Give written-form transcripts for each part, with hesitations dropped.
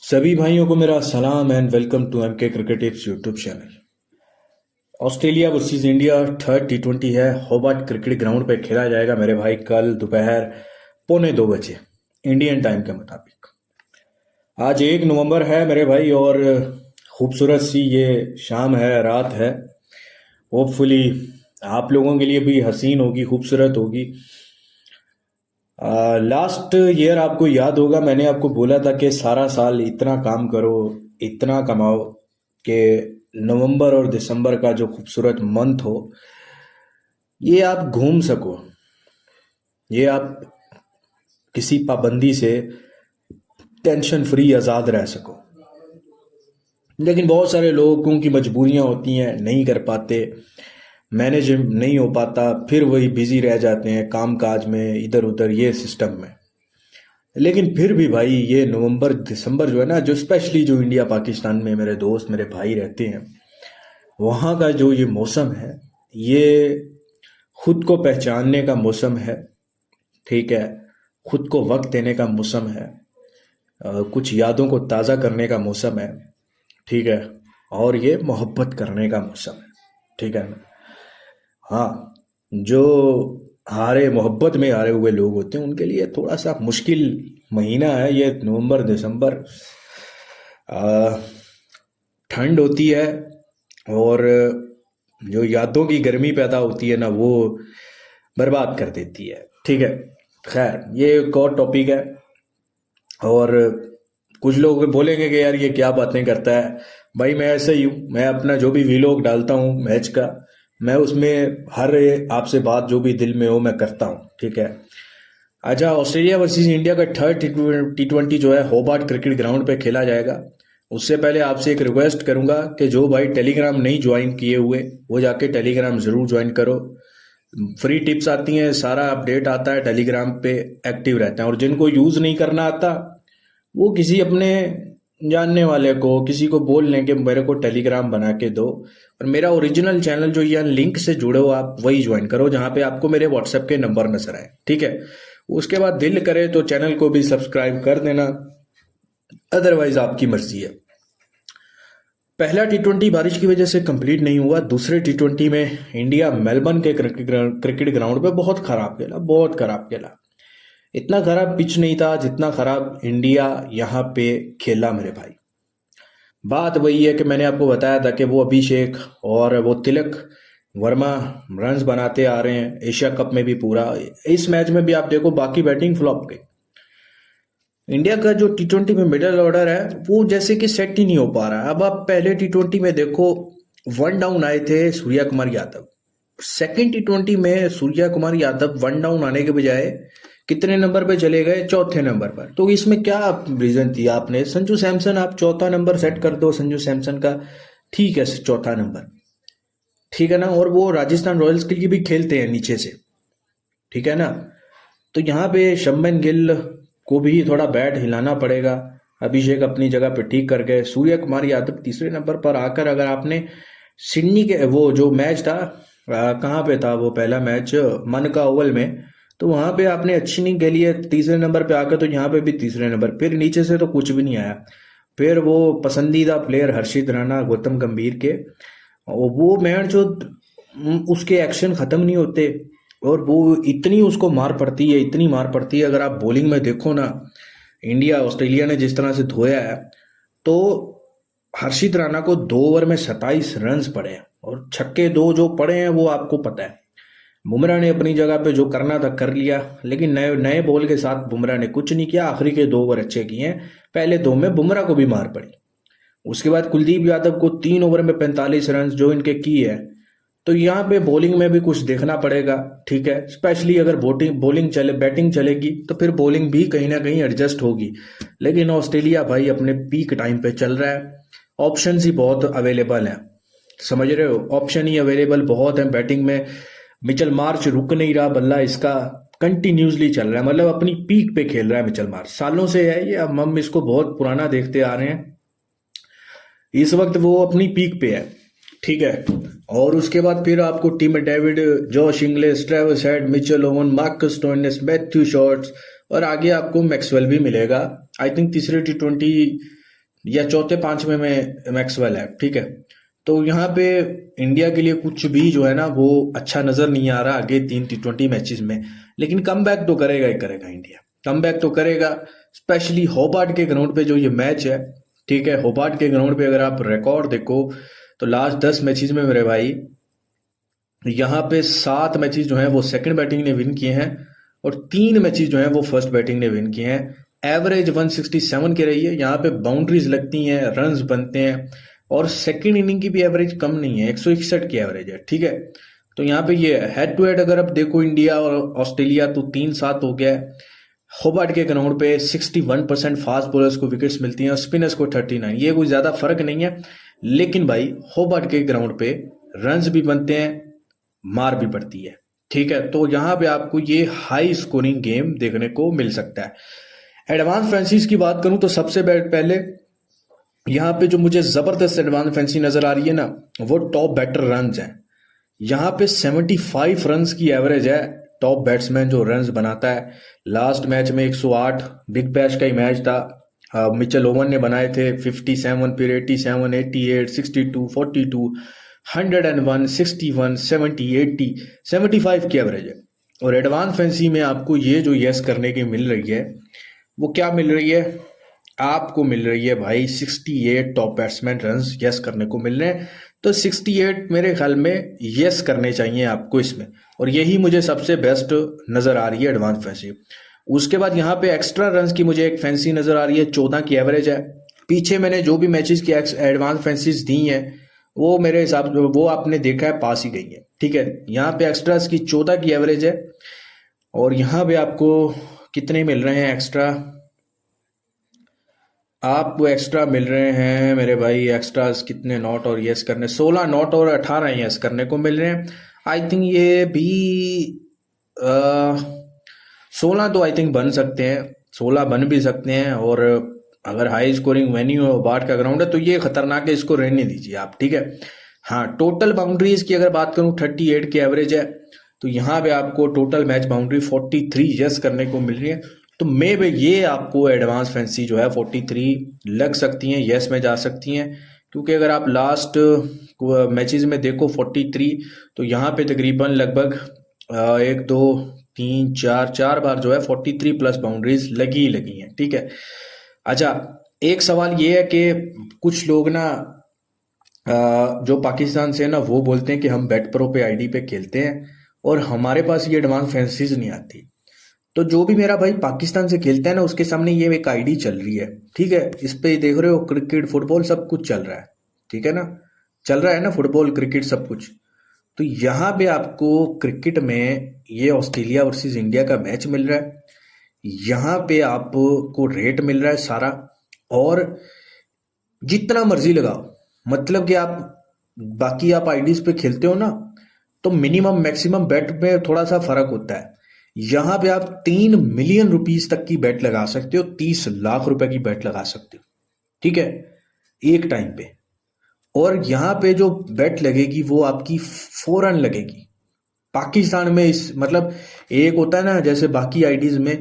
सभी भाइयों को मेरा सलाम and welcome to MK cricket tips YouTube channel. Australia versus India third टी20 है। होबार्ट क्रिकेट ग्राउंड पे खेला जाएगा मेरे भाई, कल दोपहर 1:45 इंडियन टाइम के मुताबिक। आज 1 नवंबर है मेरे भाई, और खूबसूरत सी ये शाम है, रात है। होपफुली आप लोगों के लिए भी हसीन होगी, खूबसूरत होगी। लास्ट ईयर आपको याद होगा, मैंने आपको बोला था कि सारा साल इतना काम करो, इतना कमाओ कि नवंबर और दिसंबर का जो खूबसूरत मंथ हो, ये आप घूम सको, ये आप किसी पाबंदी से टेंशन फ्री आज़ाद रह सको। लेकिन बहुत सारे लोगों की मजबूरियां होती हैं, नहीं कर पाते, मैनेज नहीं हो पाता, फिर वही बिजी रह जाते हैं काम काज में, इधर उधर ये सिस्टम में। लेकिन फिर भी भाई, ये नवंबर दिसंबर जो है ना, जो स्पेशली जो इंडिया पाकिस्तान में मेरे दोस्त मेरे भाई रहते हैं, वहाँ का जो ये मौसम है, ये खुद को पहचानने का मौसम है। ठीक है, खुद को वक्त देने का मौसम है, कुछ यादों को ताज़ा करने का मौसम है। ठीक है, और ये मोहब्बत करने का मौसम है। ठीक है, हाँ, जो हारे मोहब्बत में हारे हुए लोग होते हैं, उनके लिए थोड़ा सा मुश्किल महीना है ये नवंबर दिसंबर। आ, ठंड होती है, और जो यादों की गर्मी पैदा होती है ना, वो बर्बाद कर देती है। ठीक है, खैर ये एक और टॉपिक है। और कुछ लोग बोलेंगे कि यार ये क्या बातें करता है। भाई मैं ऐसे ही हूँ, मैं अपना जो भी वीलॉग डालता हूँ मैच का, मैं उसमें हर आपसे बात जो भी दिल में हो मैं करता हूँ। ठीक है, अच्छा, ऑस्ट्रेलिया वर्सेस इंडिया का थर्ड टी20 जो है होबार्ट क्रिकेट ग्राउंड पे खेला जाएगा। उससे पहले आपसे एक रिक्वेस्ट करूंगा कि जो भाई टेलीग्राम नहीं ज्वाइन किए हुए, वो जाके टेलीग्राम ज़रूर ज्वाइन करो। फ्री टिप्स आती हैं, सारा अपडेट आता है टेलीग्राम पे, एक्टिव रहते हैं। और जिनको यूज़ नहीं करना आता, वो किसी अपने जानने वाले को, किसी को बोल लें कि मेरे को टेलीग्राम बना के दो। और मेरा ओरिजिनल चैनल जो यहाँ लिंक से जुड़े हो, आप वही ज्वाइन करो जहाँ पे आपको मेरे व्हाट्सएप के नंबर नजर आए। ठीक है, उसके बाद दिल करे तो चैनल को भी सब्सक्राइब कर देना, अदरवाइज आपकी मर्जी है। पहला टी20 बारिश की वजह से कंप्लीट नहीं हुआ। दूसरे टी20 में इंडिया मेलबर्न के क्रिकेट ग्राउंड पे बहुत खराब खेला, बहुत खराब खेला। इतना खराब पिच नहीं था जितना खराब इंडिया यहाँ पे खेला मेरे भाई। बात वही है कि मैंने आपको बताया था कि वो अभिषेक और वो तिलक वर्मा रन्स बनाते आ रहे हैं, एशिया कप में भी पूरा, इस मैच में भी आप देखो बाकी बैटिंग फ्लॉप गई। इंडिया का जो टी20 में मिडिल ऑर्डर है, वो जैसे कि सेट ही नहीं हो पा रहा है। अब आप पहले टी20 में देखो, वन डाउन आए थे सूर्या कुमार यादव। सेकेंड टी20 में सूर्या कुमार यादव वन डाउन आने के बजाय कितने नंबर पे चले गए? चौथे नंबर पर। तो इसमें क्या रीजन थी? आपने संजू सैमसन, आप चौथा नंबर सेट कर दो संजू सैमसन का, ठीक है, चौथा नंबर, ठीक है ना। और वो राजस्थान रॉयल्स के लिए भी खेलते हैं नीचे से, ठीक है ना। तो यहाँ पे शम्बन गिल को भी थोड़ा बैट हिलाना पड़ेगा। अभिषेक अपनी जगह पे ठीक कर गए, सूर्य कुमार यादव तीसरे नंबर पर आकर, अगर आपने सिडनी के वो जो मैच था, कहाँ पे था वो पहला मैच, मनका ओवल में, तो वहां पे आपने अच्छी नहीं खेली है तीसरे नंबर पे आकर, तो यहाँ पे भी तीसरे नंबर, फिर नीचे से तो कुछ भी नहीं आया। फिर वो पसंदीदा प्लेयर हर्षित राणा, गौतम गंभीर के, और वो मैच जो उसके एक्शन खत्म नहीं होते, और वो इतनी उसको मार पड़ती है, इतनी मार पड़ती है। अगर आप बॉलिंग में देखो ना, इंडिया ऑस्ट्रेलिया ने जिस तरह से धोया है, तो हर्षित राणा को 2 ओवर में 27 रन पड़े हैं, और छक्के 2 जो पड़े हैं वो आपको पता है। बुमराह ने अपनी जगह पे जो करना था कर लिया, लेकिन नए नए बॉल के साथ बुमराह ने कुछ नहीं किया। आखिरी के 2 ओवर अच्छे किए हैं, पहले 2 में बुमराह को भी मार पड़ी। उसके बाद कुलदीप यादव को 3 ओवर में 45 रन जो इनके की है। तो यहाँ पे बॉलिंग में भी कुछ देखना पड़ेगा, ठीक है। स्पेशली अगर बॉलिंग चले, बैटिंग चलेगी, तो फिर बॉलिंग भी कहीं ना कहीं एडजस्ट होगी। लेकिन ऑस्ट्रेलिया भाई अपने पीक टाइम पे चल रहा है, ऑप्शन ही बहुत अवेलेबल हैं, समझ रहे हो, ऑप्शन ही अवेलेबल बहुत है बैटिंग में। मिचेल मार्च रुक नहीं रहा, बल्ला इसका कंटिन्यूसली चल रहा है, मतलब अपनी पीक पे खेल रहा है मिचेल मार्च, सालों से है ये, अब हम इसको बहुत पुराना देखते आ रहे हैं। इस वक्त वो अपनी पीक पे है, ठीक है। और उसके बाद फिर आपको team David, Josh Inglis, Travis head, Mitchell oven, Marcus Stoinis, Matthew shorts, और आगे आपको मैक्सवेल भी मिलेगा। आई थिंक तीसरे टी20 या चौथे पांचवें में मैक्सवेल है, ठीक है। तो यहाँ पे इंडिया के लिए कुछ भी जो है ना वो अच्छा नजर नहीं आ रहा आगे 3 T20 मैचेस में। लेकिन कम बैक तो करेगा ही करेगा इंडिया, कम बैक तो करेगा। स्पेशली होबार्ट के ग्राउंड पे जो ये मैच है, ठीक है, होबार्ट के ग्राउंड पे अगर आप रिकॉर्ड देखो तो लास्ट 10 मैचेस में मेरे भाई यहाँ पे 7 मैचेस जो हैं वो सेकंड बैटिंग ने विन किए हैं और 3 मैचेस जो हैं वो फर्स्ट बैटिंग ने विन किए हैं। एवरेज 167 की रही है। यहाँ पे बाउंड्रीज लगती हैं, रन्स बनते हैं और सेकंड इनिंग की भी एवरेज कम नहीं है, 161 की एवरेज है, ठीक है। तो यहाँ पे ये हेड टू हेड अगर आप देखो इंडिया और ऑस्ट्रेलिया तो 3-7 हो गया है। होबार्ट के ग्राउंड पे 61% फास्ट बॉलर्स को विकेट्स मिलती हैं और स्पिनर्स को 39। ये कोई ज्यादा फर्क नहीं है, लेकिन भाई होबार्ट के ग्राउंड पे रन्स भी बनते हैं, मार भी पड़ती है, ठीक है। तो यहाँ पे आपको ये हाई स्कोरिंग गेम देखने को मिल सकता है। एडवांस फैंसीज की बात करूं तो सबसे पहले यहाँ पे जो मुझे जबरदस्त एडवांस फैंसी नजर आ रही है ना, वो टॉप बैटर रन्स हैं। यहाँ पे 75 रन्स की एवरेज है टॉप बैट्समैन जो रन्स बनाता है। लास्ट मैच में 108 बिग बैश का ही मैच था, मिचेल ओवन ने बनाए थे 57, फिर 87, 88, 62, 42, 101, 61, 70, 80, 75 की एवरेज है। और एडवांस फैंसी में आपको ये जो यस करने की मिल रही है वो क्या मिल रही है, आपको मिल रही है भाई 68 टॉप बैट्समैन रन्स यस करने को मिल रहे हैं। तो 68 मेरे ख्याल में यस करने चाहिए आपको इसमें, और यही मुझे सबसे बेस्ट नजर आ रही है एडवांस फैंसी। उसके बाद यहाँ पे एक्स्ट्रा रन्स की मुझे एक फैंसी नजर आ रही है, 14 की एवरेज है। पीछे मैंने जो भी मैचेस की एडवांस फैंसीज दी हैं वो मेरे हिसाब से वो आपने देखा है पास ही गई है, ठीक है। यहाँ पे एक्स्ट्रास की 14 की एवरेज है और यहाँ पे आपको कितने मिल रहे हैं एक्स्ट्रा, आपको एक्स्ट्रा मिल रहे हैं मेरे भाई, एक्स्ट्रास कितने नॉट और यस करने, 16 नॉट और 18 यस करने को मिल रहे हैं। आई थिंक ये भी 16 तो आई थिंक बन सकते हैं, 16 बन भी सकते हैं। और अगर हाई स्कोरिंग वेन्यू है, बाट का ग्राउंड है, तो ये खतरनाक है, इसको रहने दीजिए आप, ठीक है। हाँ, टोटल बाउंड्रीज की अगर बात करूं 38 की एवरेज है, तो यहाँ पे आपको टोटल मैच बाउंड्री 43 यस करने को मिल रही है। तो मे बे ये आपको एडवांस फैंसी जो है 43 लग सकती हैं, यस में जा सकती हैं। क्योंकि अगर आप लास्ट मैचेस में देखो 43, तो यहाँ पे तकरीबन लगभग 1 2 3 4 बार जो है 43 प्लस बाउंड्रीज लगी ही लगी हैं, ठीक है। अच्छा, एक सवाल ये है कि कुछ लोग ना जो पाकिस्तान से है ना वो बोलते हैं कि हम बेट प्रो पे आईडी पे खेलते हैं और हमारे पास ये एडवांस फैंसीज नहीं आती। तो जो भी मेरा भाई पाकिस्तान से खेलता है ना उसके सामने ये एक आईडी चल रही है, ठीक है। इस पे देख रहे हो क्रिकेट फुटबॉल सब कुछ चल रहा है, ठीक है ना, चल रहा है ना फुटबॉल क्रिकेट सब कुछ। तो यहाँ पे आपको क्रिकेट में ये ऑस्ट्रेलिया वर्सेस इंडिया का मैच मिल रहा है, यहाँ पे आपको रेट मिल रहा है सारा, और जितना मर्जी लगाओ। मतलब कि आप बाकी आप आईडीज पे खेलते हो ना तो मिनिमम मैक्सिमम बेट में थोड़ा सा फर्क होता है। यहाँ पे आप 3 मिलियन रुपीस तक की बेट लगा सकते हो, 30 लाख रुपए की बेट लगा सकते हो, ठीक है, एक टाइम पे। और यहाँ पे जो बेट लगेगी वो आपकी फौरन लगेगी। पाकिस्तान में इस मतलब एक होता है ना जैसे बाकी आईडीज में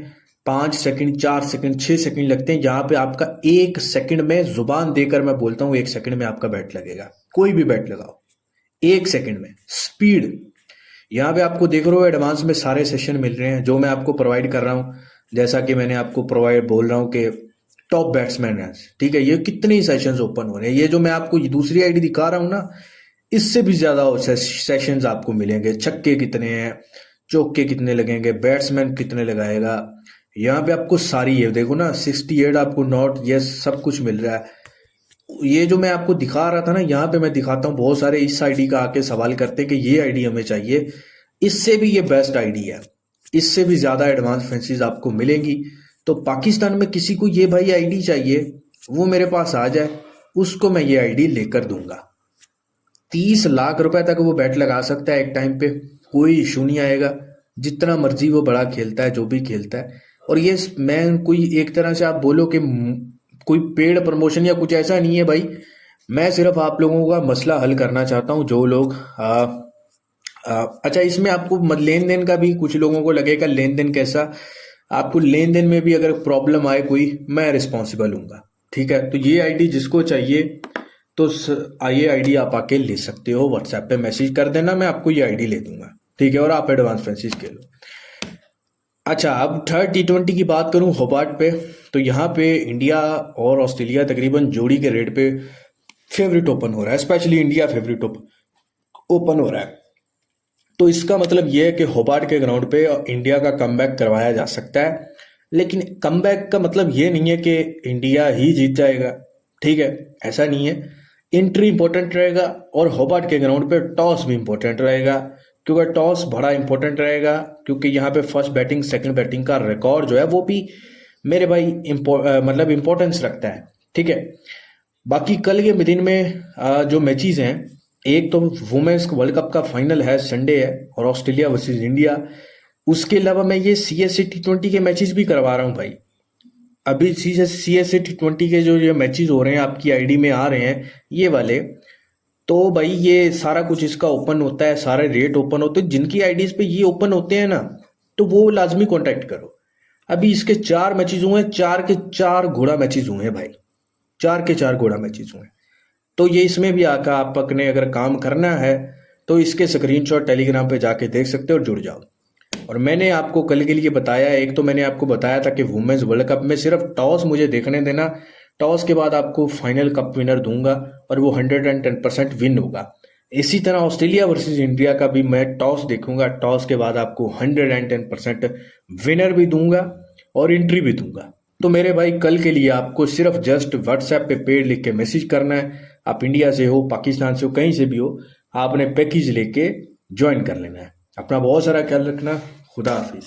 5 सेकंड 4 सेकंड 6 सेकंड लगते हैं, यहाँ पे आपका 1 सेकंड में, जुबान देकर मैं बोलता हूँ 1 सेकंड में आपका बैट लगेगा। कोई भी बैट लगाओ 1 सेकंड में स्पीड। यहाँ पे आपको देख रहे हो एडवांस में सारे सेशन मिल रहे हैं जो मैं आपको प्रोवाइड कर रहा हूँ। जैसा कि मैंने आपको प्रोवाइड बोल रहा हूँ कि टॉप बैट्समैन है, ठीक है, ये कितने ही सेशंस ओपन हो रहे हैं। ये जो मैं आपको दूसरी आईडी दिखा रहा हूँ ना, इससे भी ज्यादा सेशंस आपको मिलेंगे। छक्के कितने हैं, चौके कितने लगेंगे, बैट्समैन कितने लगाएगा, यहाँ पे आपको सारी ये देखो ना 68 आपको नॉट यस सब कुछ मिल रहा है। ये जो मैं आपको दिखा रहा था ना, यहाँ पे मैं दिखाता हूँ बहुत सारे इस आईडी का आके सवाल करते हैं कि ये आईडी हमें चाहिए, इससे भी ये बेस्ट आईडी है, इससे भी ज्यादा एडवांस फैंसीज आपको मिलेंगी। तो पाकिस्तान में किसी को ये भाई आईडी चाहिए वो मेरे पास आ जाए, उसको मैं ये आईडी लेकर दूंगा। 30 लाख रुपए तक वो बैट लगा सकता है एक टाइम पे, कोई इशू नहीं आएगा। जितना मर्जी वो बड़ा खेलता है, जो भी खेलता है। और ये मैं कोई एक तरह से आप बोलो कि कोई पेड प्रमोशन या कुछ ऐसा नहीं है भाई, मैं सिर्फ आप लोगों का मसला हल करना चाहता हूँ। जो लोग अच्छा, इसमें आपको लेन देन का भी कुछ लोगों को लगेगा लेन देन कैसा, आपको लेन देन में भी अगर प्रॉब्लम आए कोई, मैं रिस्पॉन्सिबल हूँगा, ठीक है, तो ये आईडी जिसको चाहिए तो ये आईडी आप आके ले सकते हो, व्हाट्सएप पे मैसेज कर देना, मैं आपको ये आईडी ले दूंगा, ठीक है, और आप एडवांस फ्रेंचाइज के लो। अच्छा, अब थर्ड T20 की बात करूं होबार्ट पे, तो यहाँ पे इंडिया और ऑस्ट्रेलिया तकरीबन जोड़ी के रेट पे फेवरेट ओपन हो रहा है, स्पेशली इंडिया फेवरेट ओपन हो रहा है। तो इसका मतलब यह है कि होबार्ट के ग्राउंड पे इंडिया का कमबैक करवाया जा सकता है, लेकिन कमबैक का मतलब ये नहीं है कि इंडिया ही जीत जाएगा, ठीक है, ऐसा नहीं है। एंट्री इंपॉर्टेंट रहेगा और होबार्ट के ग्राउंड पे टॉस भी इंपॉर्टेंट रहेगा, क्योंकि टॉस बड़ा इंपॉर्टेंट रहेगा, क्योंकि यहाँ पे फर्स्ट बैटिंग सेकंड बैटिंग का रिकॉर्ड जो है वो भी मेरे भाई मतलब इंपॉर्टेंस रखता है, ठीक है। बाकी कल के दिन में जो मैचेस हैं, एक तो वुमेन्स वर्ल्ड कप का फाइनल है, संडे है, और ऑस्ट्रेलिया वर्सेस इंडिया। उसके अलावा मैं ये CSA T20 के मैचेस भी करवा रहा हूँ भाई। अभी CSA T20 के जो ये मैचेस हो रहे हैं आपकी आईडी में आ रहे हैं ये वाले, तो भाई ये सारा कुछ इसका ओपन होता है, सारे रेट ओपन होते हैं। जिनकी आईडीज पे ये ओपन होते हैं ना, तो वो लाजमी कांटेक्ट करो। अभी इसके 4 मैचेस हुए हैं, 4 के 4 घोड़ा मैचेस हुए हैं भाई, 4 के 4 घोड़ा मैचेस हुए हैं। तो ये इसमें भी आकर आप अपने अगर काम करना है तो इसके स्क्रीनशॉट टेलीग्राम पे जाके देख सकते हो और जुड़ जाओ। और मैंने आपको कल के लिए बताया, एक तो मैंने आपको बताया था कि वुमेन्स वर्ल्ड कप में सिर्फ टॉस मुझे देखने देना, टॉस के बाद आपको फाइनल कप विनर दूंगा और वो 110% विन होगा। इसी तरह ऑस्ट्रेलिया वर्सेस इंडिया का भी मैं टॉस देखूंगा, टॉस के बाद आपको 110% विनर भी दूंगा और एंट्री भी दूंगा। तो मेरे भाई कल के लिए आपको सिर्फ जस्ट व्हाट्सएप पे पेड लिख के मैसेज करना है। आप इंडिया से हो, पाकिस्तान से हो, कहीं से भी हो, आपने पैकेज लेके ज्वाइन कर लेना है। अपना बहुत सारा ख्याल रखना। खुदा हाफिज।